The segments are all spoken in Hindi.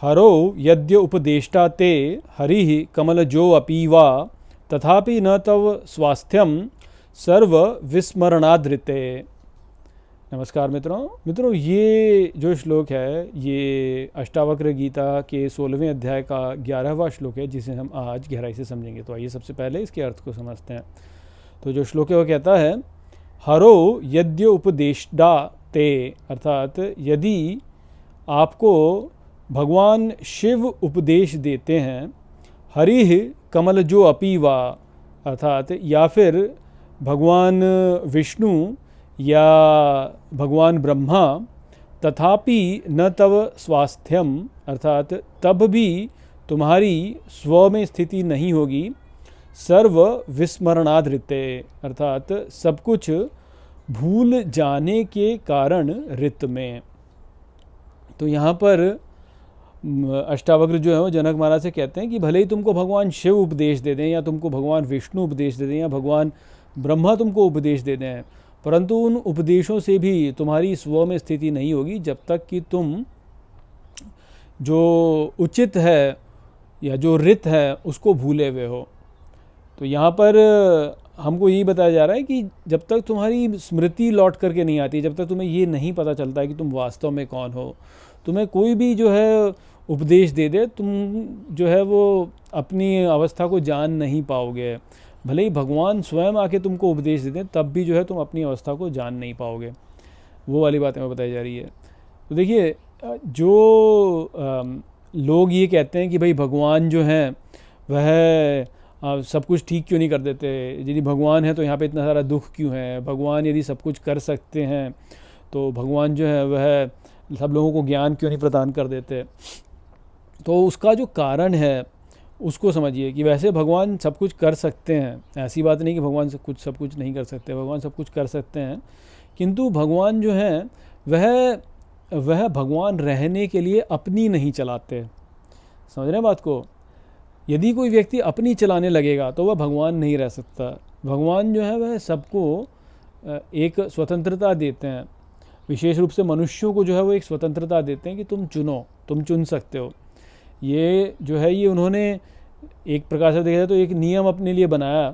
हरो यद्य उपदेष्टा ते हरिः कमलजो अपि वा तथापि न तव स्वास्थ्यम सर्व विस्मरणादृते। नमस्कार मित्रों, ये जो श्लोक है ये अष्टावक्र गीता के 16वें अध्याय का 11वां श्लोक है, जिसे हम आज गहराई से समझेंगे। तो आइए सबसे पहले इसके अर्थ को समझते हैं। तो जो श्लोक है वो कहता है, हरो यद्य उपदेष्टा ते, अर्थात यदि आपको भगवान शिव उपदेश देते हैं, हरिः कमलजो अपि वा, अर्थात या फिर भगवान विष्णु या भगवान ब्रह्मा, तथापि न तव स्वास्थ्यम, अर्थात तब भी तुम्हारी स्व में स्थिति नहीं होगी, सर्व विस्मरणादृते, अर्थात सब कुछ भूल जाने के कारण रित में। तो यहाँ पर अष्टावक्र जो है वो जनक महाराज से कहते हैं कि भले ही तुमको भगवान शिव उपदेश दे दें या तुमको भगवान विष्णु उपदेश दे दें या भगवान ब्रह्मा तुमको उपदेश दे दें, परंतु उन उपदेशों से भी तुम्हारी स्व में स्थिति नहीं होगी जब तक कि तुम जो उचित है या जो रित है उसको भूले हुए हो। तो यहाँ पर हमको यही बताया जा रहा है कि जब तक तुम्हारी स्मृति लौट करके नहीं आती, जब तक तुम्हें ये नहीं पता चलता है कि तुम वास्तव में कौन हो, तुम्हें कोई भी जो है उपदेश दे दे, तुम जो है वो अपनी अवस्था को जान नहीं पाओगे। भले ही भगवान स्वयं आके तुमको उपदेश दे दें, तब भी जो है तुम अपनी अवस्था को जान नहीं पाओगे। वो वाली बातें में बताई जा रही है। तो देखिए, जो लोग ये कहते हैं कि भाई भगवान जो हैं वह सब कुछ ठीक क्यों नहीं कर देते, यदि भगवान है तो यहाँ पे इतना सारा दुख क्यों है, भगवान यदि सब कुछ कर सकते हैं तो भगवान जो है वह सब लोगों को ज्ञान क्यों नहीं प्रदान कर देते। तो उसका जो कारण है उसको समझिए कि वैसे भगवान सब कुछ कर सकते हैं, ऐसी बात नहीं कि भगवान सब कुछ नहीं कर सकते, भगवान सब कुछ कर सकते हैं, किंतु भगवान जो हैं वह भगवान रहने के लिए अपनी नहीं चलाते। समझ रहे हैं बात को? यदि कोई व्यक्ति अपनी चलाने लगेगा तो वह भगवान नहीं रह सकता। भगवान जो है वह सबको एक स्वतंत्रता देते हैं, विशेष रूप से मनुष्यों को जो है वो एक स्वतंत्रता देते हैं कि तुम चुनो, तुम चुन सकते हो। ये जो है ये उन्होंने एक प्रकार से देखा जाए तो एक नियम अपने लिए बनाया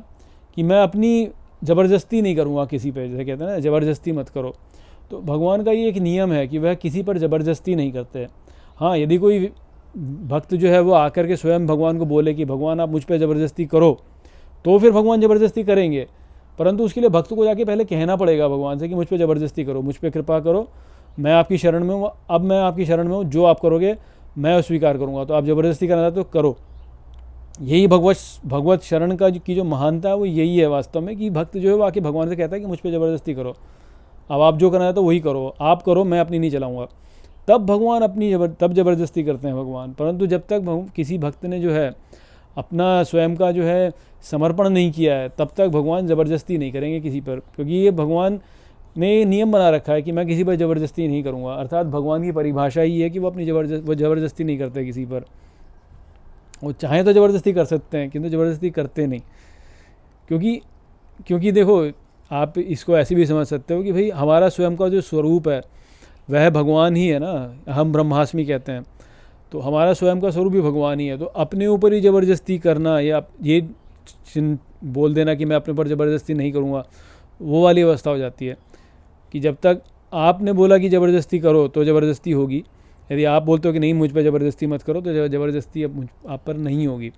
कि मैं अपनी ज़बरदस्ती नहीं करूँगा किसी पे, जैसे कहते हैं ना ज़बरदस्ती मत करो। तो भगवान का ये एक नियम है कि वह किसी पर ज़बरदस्ती नहीं करते। हाँ, यदि कोई भक्त जो है वो आकर के स्वयं भगवान को बोले कि भगवान आप मुझ पर ज़बरदस्ती करो, तो फिर भगवान ज़बरदस्ती करेंगे, परंतु उसके लिए भक्त को जाके पहले कहना पड़ेगा भगवान से कि मुझ पर ज़बरदस्ती करो, मुझ पर कृपा करो, मैं आपकी शरण में हूँ, अब मैं आपकी शरण में हूँ, जो आप करोगे मैं स्वीकार करूँगा। तो आप ज़बरदस्ती करना चाहते तो करो। यही भगवत शरण का की जो महानता है वो यही है वास्तव में, कि भक्त जो है वो आके भगवान से कहता है कि मुझ पर ज़बरदस्ती करो, अब आप जो करना है तो वही करो, आप करो, मैं अपनी नहीं चलाऊँगा। तब भगवान तब ज़बरदस्ती करते हैं भगवान। परंतु जब तक किसी भक्त ने जो है अपना स्वयं का जो है समर्पण नहीं किया है, तब तक भगवान ज़बरदस्ती नहीं करेंगे किसी पर, क्योंकि ये भगवान ने नियम बना रखा है कि मैं किसी पर ज़बरदस्ती नहीं करूँगा। अर्थात भगवान की परिभाषा ही है कि वो अपनी ज़बरदस्ती नहीं करते किसी पर। वो चाहें तो ज़बरदस्ती कर सकते हैं किंतु ज़बरदस्ती करते नहीं, क्योंकि देखो, आप इसको ऐसे भी समझ सकते हो कि भाई हमारा स्वयं का जो स्वरूप है वह भगवान ही है ना, हम ब्रह्मास्मि कहते हैं, तो हमारा स्वयं का स्वरूप भी भगवान ही है। तो अपने ऊपर ही ज़बरदस्ती करना या ये बोल देना कि मैं अपने ऊपर ज़बरदस्ती नहीं करूँगा, वो वाली अवस्था हो जाती है कि जब तक आपने बोला कि ज़बरदस्ती करो तो ज़बरदस्ती होगी, यदि आप बोलते हो कि नहीं मुझ पर ज़बरदस्ती मत करो तो ज़बरदस्ती आप पर नहीं होगी।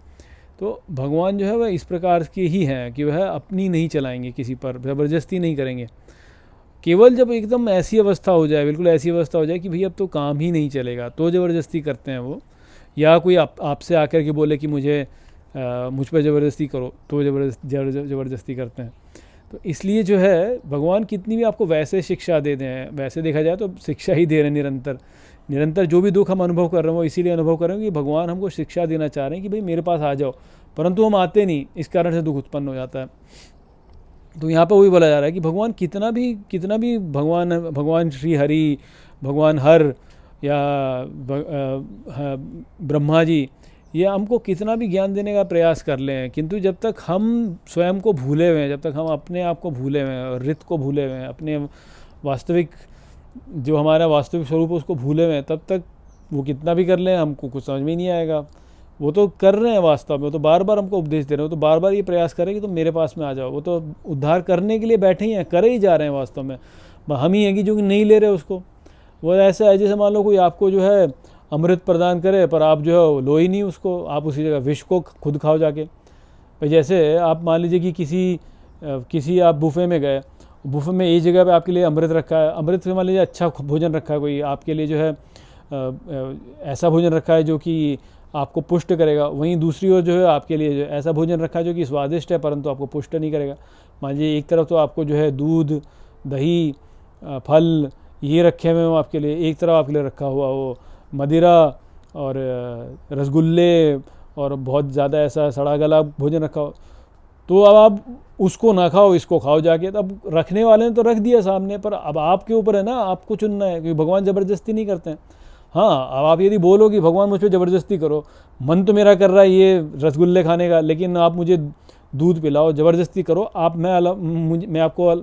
तो भगवान जो है वह इस प्रकार के ही हैं कि वह अपनी नहीं चलाएंगे, किसी पर ज़बरदस्ती नहीं करेंगे। केवल जब एकदम ऐसी अवस्था हो जाए, बिल्कुल ऐसी अवस्था हो जाए कि भाई अब तो काम ही नहीं चलेगा, तो ज़बरदस्ती करते हैं वो। या कोई आपसे आकर के बोले कि मुझ पर ज़बरदस्ती करो, तो ज़बरदस्ती करते हैं। तो इसलिए जो है भगवान कितनी भी आपको वैसे शिक्षा दे दें, वैसे देखा जाए तो शिक्षा ही दे रहे हैं निरंतर जो भी दुख हम अनुभव कर रहे हैं वो इसीलिए अनुभव कर रहे हैं कि भगवान हमको शिक्षा देना चाह रहे हैं कि भाई मेरे पास आ जाओ, परंतु हम आते नहीं, इस कारण से दुख उत्पन्न हो जाता है। तो यहाँ पर वही बोला जा रहा है कि भगवान कितना भी भगवान श्री हरि, भगवान हर या ब्रह्मा जी, ये हमको कितना भी ज्ञान देने का प्रयास कर लें, किंतु जब तक हम स्वयं को भूले हुए हैं, जब तक हम अपने आप को भूले हुए हैं और रित को भूले हुए हैं, अपने वास्तविक जो हमारा वास्तविक स्वरूप है उसको भूले हुए हैं, तब तक वो कितना भी कर लें हमको कुछ समझ में ही नहीं आएगा। वो तो कर रहे हैं वास्तव में, वो तो बार बार हमको उपदेश दे रहे हैं, वो तो बार बार ये प्रयास करें कि तुम मेरे पास में आ जाओ। वो तो उद्धार करने के लिए बैठे ही हैं, करे ही जा रहे हैं वास्तव में। हम ही हैं कि जो कि नहीं ले रहे उसको। वो ऐसा है जैसे मान लो कोई आपको जो है अमृत प्रदान करे, पर आप जो है लो ही नहीं उसको, आप उसी जगह विष को खुद खाओ जाके। भाई जैसे आप मान लीजिए कि किसी आप बुफे में गए, बुफे में एक जगह पे आपके लिए अमृत रखा है, अमृत में मान लीजिए अच्छा भोजन रखा है, कोई आपके लिए जो है ऐसा भोजन रखा है जो कि आपको पुष्ट करेगा। वहीं दूसरी ओर जो है आपके लिए जो ऐसा भोजन रखा है जो कि स्वादिष्ट है परंतु आपको पुष्ट नहीं करेगा। मान लीजिए एक तरफ तो आपको जो है दूध, दही, फल ये रखे हुए हो आपके लिए, एक तरफ आपके लिए रखा हुआ हो मदिरा और रसगुल्ले और बहुत ज़्यादा ऐसा सड़ा गला भोजन रखा हो, तो अब आप उसको ना खाओ, इसको खाओ जाके। तब रखने वाले ने तो रख दिया सामने, पर अब आपके ऊपर है ना, आपको चुनना है, क्योंकि भगवान ज़बरदस्ती नहीं करते हैं। हाँ, अब आप यदि बोलो कि भगवान मुझ पर ज़बरदस्ती करो, मन तो मेरा कर रहा है ये रसगुल्ले खाने का, लेकिन आप मुझे दूध पिलाओ, ज़बरदस्ती करो, मैं आपको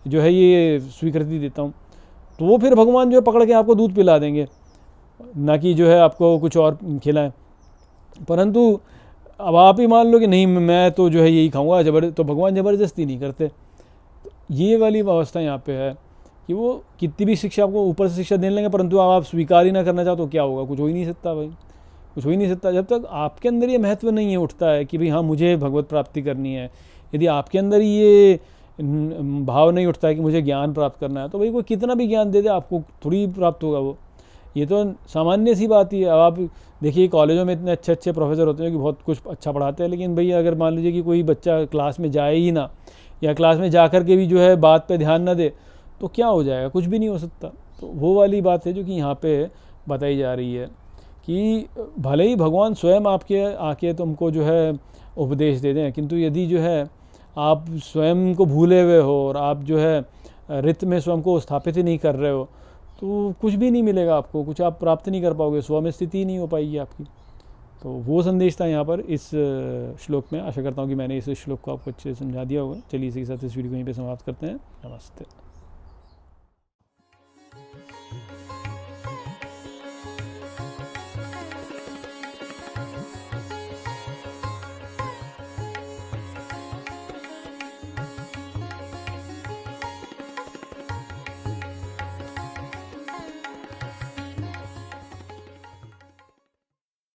जो है ये स्वीकृति देता हूँ, तो वो फिर भगवान जो है पकड़ के आपको दूध पिला देंगे, ना कि जो है आपको कुछ और खिलाएं। परंतु अब आप ही मान लो कि नहीं मैं तो जो है यही खाऊंगा, तो भगवान ज़बरदस्ती नहीं करते। ये वाली व्यवस्था यहाँ पे है कि वो कितनी भी शिक्षा आपको ऊपर से शिक्षा देने लगे, परंतु आप स्वीकार ही ना करना चाहो तो क्या होगा? कुछ हो ही नहीं सकता भाई, कुछ हो ही नहीं सकता। जब तक आपके अंदर ये महत्व नहीं है उठता है कि भाई हाँ मुझे भगवत प्राप्ति करनी है, यदि आपके अंदर ये भाव नहीं उठता है कि मुझे ज्ञान प्राप्त करना है, तो भाई कोई कितना भी ज्ञान दे दे आपको थोड़ी प्राप्त होगा वो। ये तो सामान्य सी बात ही है। अब आप देखिए कॉलेजों में इतने अच्छे अच्छे प्रोफेसर होते हैं कि बहुत कुछ अच्छा पढ़ाते हैं, लेकिन भैया अगर मान लीजिए कि कोई बच्चा क्लास में जाए ही ना, या क्लास में जा कर के भी जो है बात पे ध्यान ना दे, तो क्या हो जाएगा? कुछ भी नहीं हो सकता। तो वो वाली बात है जो कि यहाँ पे बताई जा रही है कि भले ही भगवान स्वयं आपके आके तुमको जो है उपदेश दे दें, किंतु यदि जो है आप स्वयं को भूले हुए हो और आप जो है रित में स्वयं को स्थापित ही नहीं कर रहे हो, तो कुछ भी नहीं मिलेगा आपको, कुछ आप प्राप्त नहीं कर पाओगे, स्व में स्थिति नहीं हो पाएगी आपकी। तो वो संदेश था यहाँ पर इस श्लोक में। आशा करता हूँ कि मैंने इस श्लोक को आपको अच्छे से समझा दिया होगा। चलिए इसी के साथ इस वीडियो को यहीं पे समाप्त करते हैं। नमस्ते।